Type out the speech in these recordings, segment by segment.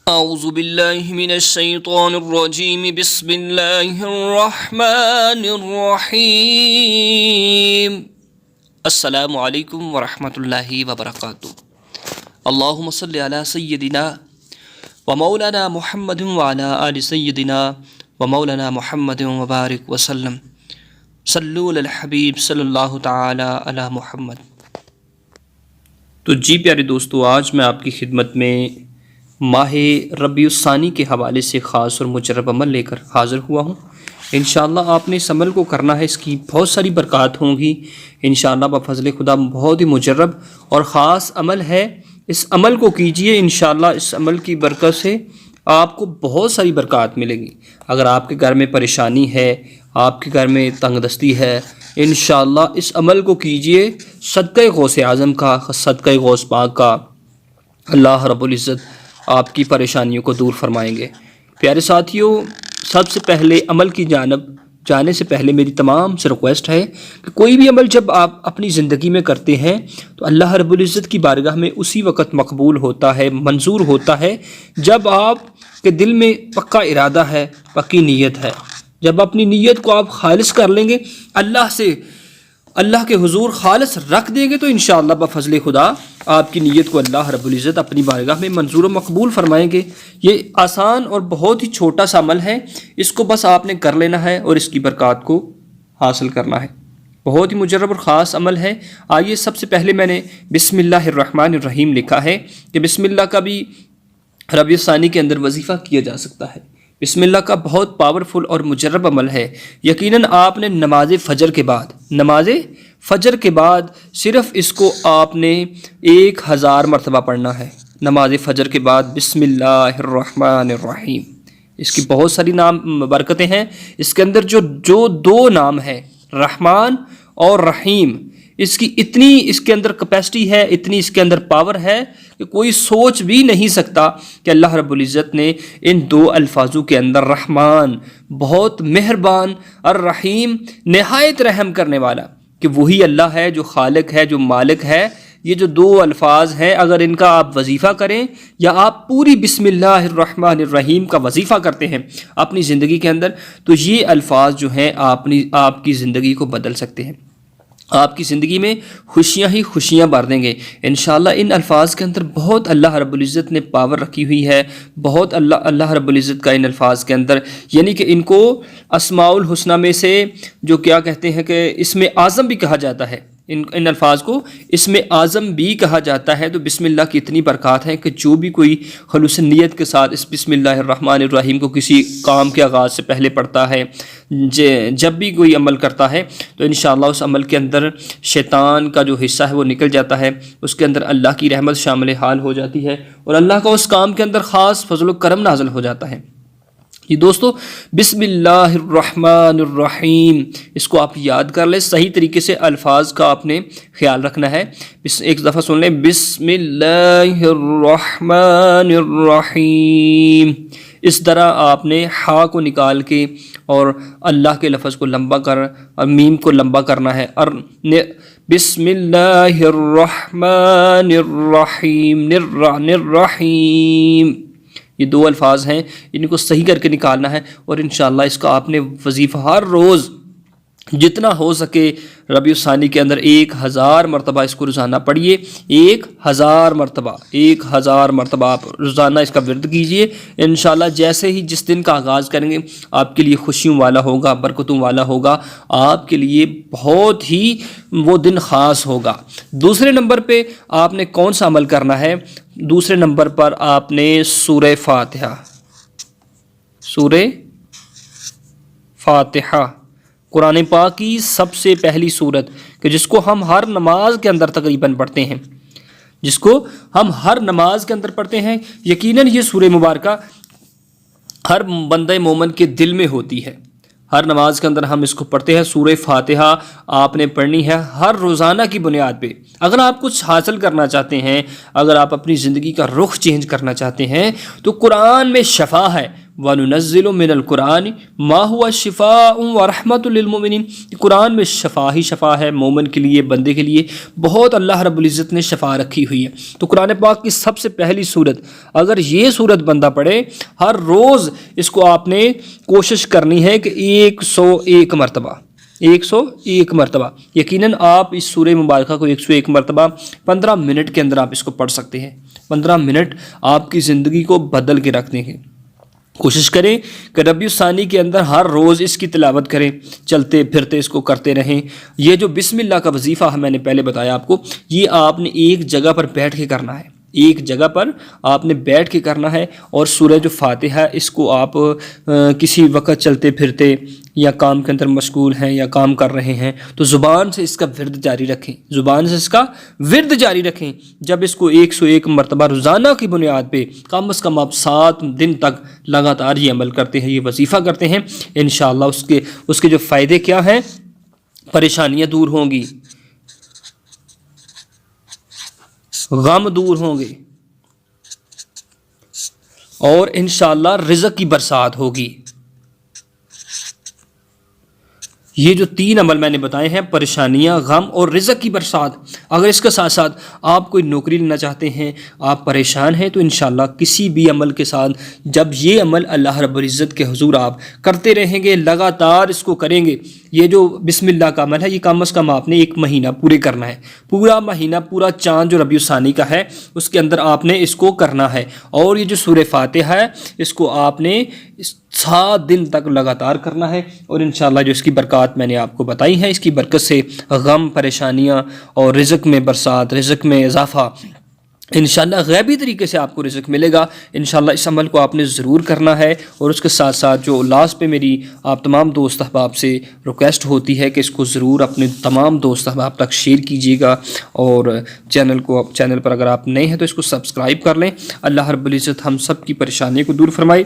اعوذ باللہ من الشیطان الرجیم بسم اللہ الرحمن الرحیم السلام علیکم ورحمۃ اللہ وبرکاتہ۔ اللہم صلی علی سیدنا و مولانا محمد وعلی آل سیدنا و مولانا محمد وبارک وسلم۔ صلو علی الحبیب صلی اللہ تعالی علی محمد۔ تو جی پیارے دوستو، آج میں آپ کی خدمت میں ماہ ربیع الثانی کے حوالے سے خاص اور مجرب عمل لے کر حاضر ہوا ہوں۔ انشاءاللہ آپ نے اس عمل کو کرنا ہے، اس کی بہت ساری برکات ہوں گی انشاءاللہ بفضل خدا۔ بہت ہی مجرب اور خاص عمل ہے، اس عمل کو کیجئے، انشاءاللہ اس عمل کی برکت سے آپ کو بہت ساری برکات ملیں گی۔ اگر آپ کے گھر میں پریشانی ہے، آپ کے گھر میں تنگ دستی ہے، انشاءاللہ اس عمل کو کیجئے، صدقہ غوث اعظم کا، صدقہ غوث پاک کا، اللہ رب العزت آپ کی پریشانیوں کو دور فرمائیں گے۔ پیارے ساتھیوں، سب سے پہلے عمل کی جانب جانے سے پہلے میری تمام سے ریکویسٹ ہے کہ کوئی بھی عمل جب آپ اپنی زندگی میں کرتے ہیں تو اللہ رب العزت کی بارگاہ میں اسی وقت مقبول ہوتا ہے، منظور ہوتا ہے جب آپ کے دل میں پکا ارادہ ہے، پکی نیت ہے۔ جب اپنی نیت کو آپ خالص کر لیں گے، اللہ کے حضور خالص رکھ دیں گے، تو انشاءاللہ بفضل خدا آپ کی نیت کو اللہ رب العزت اپنی بارگاہ میں منظور و مقبول فرمائیں گے۔ یہ آسان اور بہت ہی چھوٹا سا عمل ہے، اس کو بس آپ نے کر لینا ہے اور اس کی برکات کو حاصل کرنا ہے۔ بہت ہی مجرب اور خاص عمل ہے۔ آئیے سب سے پہلے میں نے بسم اللہ الرحمن الرحیم لکھا ہے کہ بسم اللہ کا بھی ربیع الثانی کے اندر وظیفہ کیا جا سکتا ہے۔ بسم اللہ کا بہت پاورفل اور مجرب عمل ہے۔ یقیناً آپ نے نماز فجر کے بعد صرف اس کو آپ نے 1000 مرتبہ پڑھنا ہے۔ نماز فجر کے بعد بسم اللہ الرحمن الرحیم، اس کی بہت ساری برکتیں ہیں۔ اس کے اندر جو دو نام ہے رحمان اور رحیم، اس کی اتنی اس کے اندر کیپیسٹی ہے، اتنی اس کے اندر پاور ہے کہ کوئی سوچ بھی نہیں سکتا کہ اللہ رب العزت نے ان دو الفاظوں کے اندر رحمان بہت مہربان اور رحیم نہایت رحم کرنے والا، کہ وہی اللہ ہے جو خالق ہے، جو مالک ہے۔ یہ جو دو الفاظ ہیں، اگر ان کا آپ وظیفہ کریں یا آپ پوری بسم اللہ الرحمن الرحیم کا وظیفہ کرتے ہیں اپنی زندگی کے اندر، تو یہ الفاظ جو ہیں آپ کی زندگی کو بدل سکتے ہیں، آپ کی زندگی میں خوشیاں ہی خوشیاں بھر دیں گے انشاءاللہ۔ ان الفاظ کے اندر بہت اللہ رب العزت نے پاور رکھی ہوئی ہے، بہت اللہ رب العزت کا ان الفاظ کے اندر، یعنی کہ ان کو اسماء الحسنہ میں سے جو کیا کہتے ہیں کہ اسم اعظم بھی کہا جاتا ہے، ان الفاظ کو اسم اعظم بھی کہا جاتا ہے۔ تو بسم اللہ کی اتنی برکات ہیں کہ جو بھی کوئی خلوص نیت کے ساتھ اس بسم اللہ الرحمن الرحیم کو کسی کام کے آغاز سے پہلے پڑھتا ہے، جب بھی کوئی عمل کرتا ہے، تو انشاءاللہ اس عمل کے اندر شیطان کا جو حصہ ہے وہ نکل جاتا ہے، اس کے اندر اللہ کی رحمت شامل حال ہو جاتی ہے اور اللہ کا اس کام کے اندر خاص فضل و کرم نازل ہو جاتا ہے۔ یہ دوستو بسم اللہ الرحمن الرحیم، اس کو آپ یاد کر لیں، صحیح طریقے سے الفاظ کا آپ نے خیال رکھنا ہے۔ ایک دفعہ سن لیں، بسم اللہ الرحمن الرحیم۔ اس طرح آپ نے ہا کو نکال کے اور اللہ کے لفظ کو لمبا کر اور میم کو لمبا کرنا ہے، اور بسم اللہ الرحمن الرحیم الرحیم، یہ دو الفاظ ہیں، ان کو صحیح کر کے نکالنا ہے، اور انشاءاللہ اس کا آپ نے وظیفہ ہر روز جتنا ہو سکے ربیع الثانی کے اندر 1000 مرتبہ اس کو روزانہ پڑھیے۔ 1000 مرتبہ آپ روزانہ اس کا ورد کیجئے انشاءاللہ۔ جیسے ہی جس دن کا آغاز کریں گے آپ کے لیے خوشیوں والا ہوگا، برکتوں والا ہوگا، آپ کے لیے بہت ہی وہ دن خاص ہوگا۔ دوسرے نمبر پہ آپ نے کون سا عمل کرنا ہے؟ دوسرے نمبر پر آپ نے سورہ فاتحہ، قرآن پاک کی سب سے پہلی سورت، کہ جس کو ہم ہر نماز کے اندر تقریباً پڑھتے ہیں، یقیناً یہ سورہ مبارکہ ہر بندہ مومن کے دل میں ہوتی ہے۔ ہر نماز کے اندر ہم اس کو پڑھتے ہیں۔ سورہ فاتحہ آپ نے پڑھنی ہے ہر روزانہ کی بنیاد پہ۔ اگر آپ کچھ حاصل کرنا چاہتے ہیں، اگر آپ اپنی زندگی کا رخ چینج کرنا چاہتے ہیں، تو قرآن میں شفا ہے، وَنُنَزِّلُ مِنَ الْقُرْآنِ مَا هُوَ شِفَاءٌ وَرَحْمَةٌ لِلْمُؤْمِنِينَ، قرآن میں شفا ہی شفا ہے مومن کے لیے، بندے کے لیے بہت اللہ رب العزت نے شفا رکھی ہوئی ہے۔ تو قرآن پاک کی سب سے پہلی صورت، اگر یہ صورت بندہ پڑھے ہر روز، اس کو آپ نے کوشش کرنی ہے کہ 101 مرتبہ 101 مرتبہ، یقیناً آپ اس سورہ مبارکہ کو 101 مرتبہ 15 منٹ کے اندر آپ اس کو پڑھ سکتے ہیں۔ 15 منٹ آپ کی زندگی کو بدل کے رکھ دیں گے۔ کوشش کریں کہ ربیع الثانی کے اندر ہر روز اس کی تلاوت کریں، چلتے پھرتے اس کو کرتے رہیں۔ یہ جو بسم اللہ کا وظیفہ ہے میں نے پہلے بتایا آپ کو، یہ آپ نے ایک جگہ پر بیٹھ کے کرنا ہے، ایک جگہ پر آپ نے بیٹھ کے کرنا ہے۔ اور سورہ جو فاتحہ ہے اس کو آپ کسی وقت چلتے پھرتے یا کام کے اندر مشغول ہیں یا کام کر رہے ہیں تو زبان سے اس کا ورد جاری رکھیں، زبان سے اس کا ورد جاری رکھیں۔ جب اس کو 101 مرتبہ روزانہ کی بنیاد پہ کم از کم آپ 7 دن تک لگاتار یہ عمل کرتے ہیں، یہ وظیفہ کرتے ہیں، انشاءاللہ اس کے جو فائدے کیا ہیں، پریشانیاں دور ہوں گی، غم دور ہوں گے، اور انشاءاللہ رزق کی برسات ہوگی۔ یہ جو 3 عمل میں نے بتائے ہیں، پریشانیاں، غم اور رزق کی برسات، اگر اس کے ساتھ ساتھ آپ کوئی نوکری لینا چاہتے ہیں، آپ پریشان ہیں، تو انشاءاللہ کسی بھی عمل کے ساتھ جب یہ عمل اللہ رب العزت کے حضور آپ کرتے رہیں گے، لگاتار اس کو کریں گے، یہ جو بسم اللہ کا عمل ہے یہ کم از کم آپ نے 1 مہینہ پورے کرنا ہے، پورا مہینہ، پورا چاند جو ربیع الثانی کا ہے اس کے اندر آپ نے اس کو کرنا ہے۔ اور یہ جو سورہ فاتحہ ہے اس کو آپ نے 7 دن تک لگاتار کرنا ہے، اور انشاءاللہ جو اس کی برکات میں نے آپ کو بتائی ہیں، اس کی برکت سے غم، پریشانیاں اور رزق میں برسات، رزق میں اضافہ، انشاءاللہ غیبی طریقے سے آپ کو رزق ملے گا۔ انشاءاللہ اس عمل کو آپ نے ضرور کرنا ہے، اور اس کے ساتھ ساتھ جو لاسٹ پہ میری آپ تمام دوست احباب سے ریکویسٹ ہوتی ہے کہ اس کو ضرور اپنے تمام دوست احباب تک شیئر کیجیے گا، اور چینل پر اگر آپ نئے ہیں تو اس کو سبسکرائب کر لیں۔ اللہ رب العزت ہم سب کی پریشانی کو دور فرمائے۔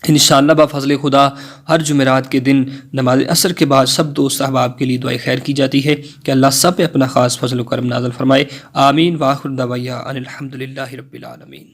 انشاءاللہ بفضل خدا ہر جمعرات کے دن نماز عصر کے بعد سب دوست احباب کے لیے دعائے خیر کی جاتی ہے کہ اللہ سب پہ اپنا خاص فضل و کرم نازل فرمائے۔ آمین۔ وآخر دعوانا ان الحمدللہ رب العالمین۔